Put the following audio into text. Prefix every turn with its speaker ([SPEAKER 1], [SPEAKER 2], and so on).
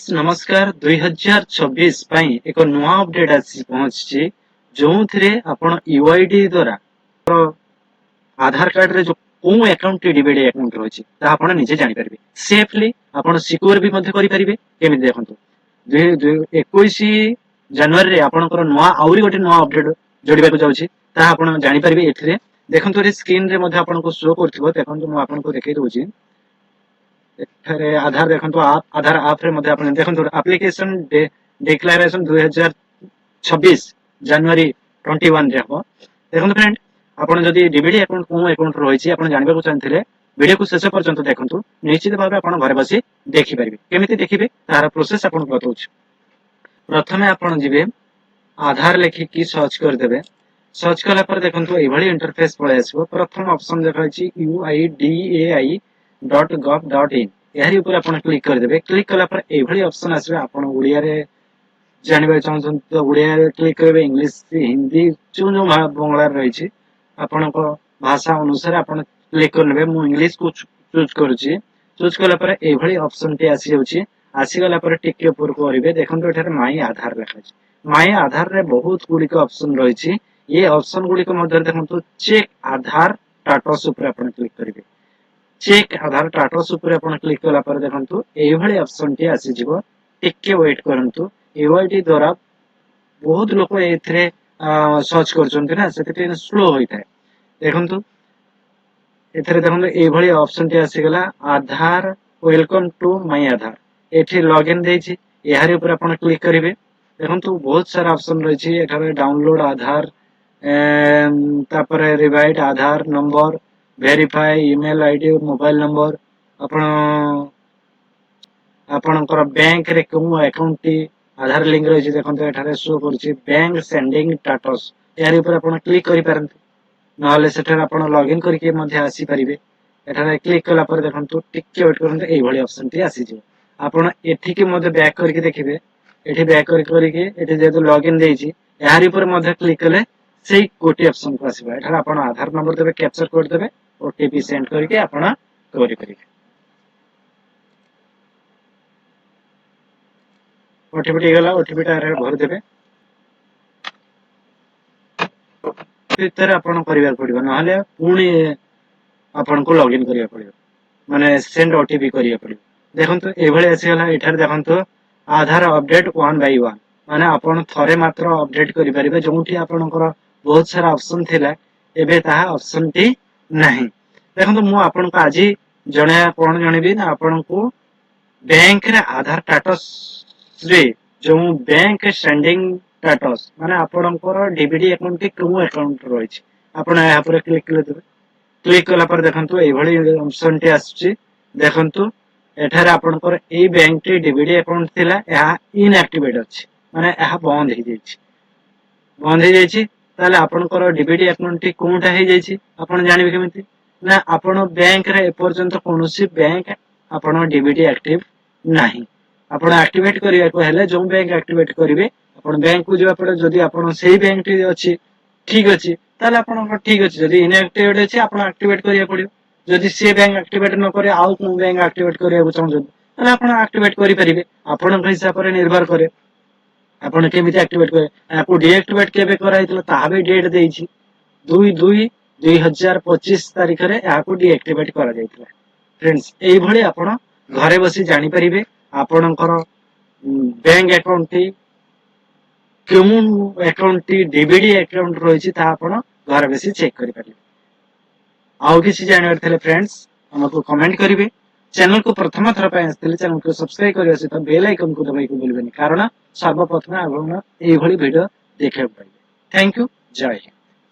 [SPEAKER 1] नमस्कार 2026 ପାଇଁ ଏକ ନୂଆ ଅପଡେଟ୍ ଆସି ପହଞ୍ଚିଛି ଯୋଉଥିରେ ଆପଣ ୟୁଆଇଡି ଦ୍ୱାରା ଆଧାର କାର୍ଡରେ ଯୋଉ କୋଉ ଆକାଉଣ୍ଟ ଡିବିଡି ଆକାଉଣ୍ଟ ରହିଛି ତାହା ଆପଣ ନିଜେ ଜାଣିପାରିବେ ସେଫଲି ଆପଣ ସିକ୍ୟୁର ବି ମଧ୍ୟ କରିପାରିବେ। କେମିତି ଦେଖନ୍ତୁ 21 ଜାନୁଆରୀରେ ଆପଣଙ୍କର ଆହୁରି ଗୋଟେ ନୂଆ ଅପଡେଟ୍ ଯୋଡ଼ିବାକୁ ଯାଉଛି ତାହା ଆପଣ ଜାଣିପାରିବେ ଏଥିରେ। ଦେଖନ୍ତୁ ଏଠି ସ୍କ୍ରିନରେ ମଧ୍ୟ ଆପଣଙ୍କୁ ଶୋ କରୁଥିବ, ଦେଖନ୍ତୁ ମୁଁ ଆପଣଙ୍କୁ ଦେଖେଇ ଦଉଛି। एठारे आधार देखंतु आधार आप रे मध्ये आपण देखंतु एप्लीकेशन डिक्लेरेशन 2026 जनवरी 21 रे हो। देखंतु फ्रेंड आपण जदी डीबीडी अकाउंट को अकाउंट रही छी आपण जानबा को चाहथिले वीडियो को शेष पर्यंत देखंतु, निश्चित भाबे आपण घरे बसी देखि परिबे। केमिति देखिबे तार प्रोसेस आपण बताउछ। प्रथमे आपण जिबे आधार लेखि की सर्च कर देबे। सर्च कला पर देखंतु एभली इंटरफेस पळे आसीबो। प्रथम ऑप्शन देखा छी uidai.gov.in यारी ऊपर आपण क्लिक कर देबे। क्लिक कला पर एभली ऑप्शन आसीबे। आपण ओडिया रे जानबा चाहछन तो ओडिया रे क्लिक करबे, इंग्लिश हिंदी जो बंगला रही छी आपण को भाषा अनुसार आपण क्लिक कर लेबे। मु इंग्लिश को चूज करूची। चूज कला पर एभली ऑप्शन टी आसी जाउची। आसी गला पर टिक ऊपर करबे। देखंतु एठारे माई आधार लिखा छी। माई आधार रे बहुत गुडी को ऑप्शन रही छी। ये ऑप्शन गुडी को मध्ये देखंतु चेक आधार स्टेटस ऊपर आपण क्लिक करिवे। चेक आधार स्टेटस ऊपर आपण क्लिक कला पर देखंतु एभली ऑप्शन टी आसी जिवो। टिके वेट करंतु। यूआईडी द्वारा बहुत लोक एथरे सर्च करचंती ना, सेते स्लो होई थाए। देखंतु एथरे देखंतु एभली ऑप्शन टी आसी गला आधार वेलकम टू माय आधार। एठी लॉगिन देछि, एहारे ऊपर आपण क्लिक करिवे। देखंतु बहुत सारा ऑप्शन रही छी। एठारे डाउनलोड आधार, तापरे रिवाइट Aadhaar number, verify email ID, mobile number, आपणकर बैंक रे को अकाउंट टी आधार लिंक रही। देखंतु एठारे शो करछि बैंक सेंडिंग स्टेटस। यार ऊपर आपण क्लिक करि पारंतु, नहले सेठारे आपण लॉगिन करके मध्ये आसी परिबे। एठारे क्लिक कला पर देखंतु टिके वेट करंतु, एभली ऑप्शन टी आसी जिवो। आपण एठी के मध्ये बैक करके देखिबे। एठी बैक करके एठी जेतु लॉगिन देछि यार ऊपर मध्ये क्लिक कले सेही कोटी ऑप्शन को आसीबा। एठारे आपण आधार नंबर देबे, कैप्चर कोड देबे, ओटीपी सेंड करके आपण करि परिबे। ओटीपी गला, ओटीपी टा भर देबे। भीतर आपण करिवा पड़िबो, नहले पुणी आपण को लॉगिन करिया पड़िबो, माने सेंड ओटीपी करिया पड़िबो। देखंतु एभली आसी गला। एठार देखंतु आधार अपडेट 1 बाय 1 माने आपण थरे मात्र अपडेट करि परिबे। जोंठी आपणकर बहुत सारा ऑप्शन थिला एबे ताहा ऑप्शन टी नाही। देखंतु मु आपण को आजि जणे कोन जणेबी ना, आपण को बैंक रे आधार स्टेटस रे जो बैंक सेंडिंग स्टेटस माने आपणकर डीबीडी अकाउंट टी को अकाउंट रही छी आपण या पर क्लिक कर देबे। क्लिक कला पर देखंतु एभली ऑप्शन टी आछि। देखंतु एठारे आपणकर ए बैंक टी डीबीडी अकाउंट थिला, या इनएक्टिवेट अछि माने या बंद हे जायछि। बंद हे जायछि ताले आपणकर डीबीडी अकाउंट टी कोनटा हे जायछि आपण जानिबे केमिति ना, आपण बैंक रे एपर्यंत कोनोसी बैंक आपण डीबीडी एक्टिव नाही। आपण एक्टिवेट करिया को हेले जो बैंक एक्टिवेट करिवे आपण बैंक को जेबा पड़े। जदि आपण सेही बैंक टी अछि ठीक अछि ताले आपण ठीक अछि, जदि इनएक्टिवेट अछि आपण एक्टिवेट करिया पड़ियो। जदि से बैंक एक्टिवेट न करे आउ को बैंक एक्टिवेट करिया को चाहू ताले आपण एक्टिवेट करि परिबे। आपण के हिसाब रे निर्भर करे आपण केमिति एक्टिवेट करे। आपको डीएक्टिवेट केबे कराइतला ताहा बे डेट देछि 2/2/2025 तारिख रे याको डीएक्टिवेट करा जायतिला। फ्रेंड्स एई भली आपण घरे बसी जानि परिबे आपणकर बैंक अकाउंट टी केमु अकाउंट टी डीबीडी अकाउंट रही छी ता आपण घर बसी चेक करि परिबे। आउ किछि जानिबार थिले फ्रेंड्स हमको कमेंट करिवे। चैनल को प्रथम थर पे आस्थिले चैनल को सब्सक्राइब करिया सहित बेल आइकन को दबाइ को भूलबेनी, कारण सर्वप्रथम आपण एई भली वीडियो देखै पाइबे। थैंक यू, जय हिंद।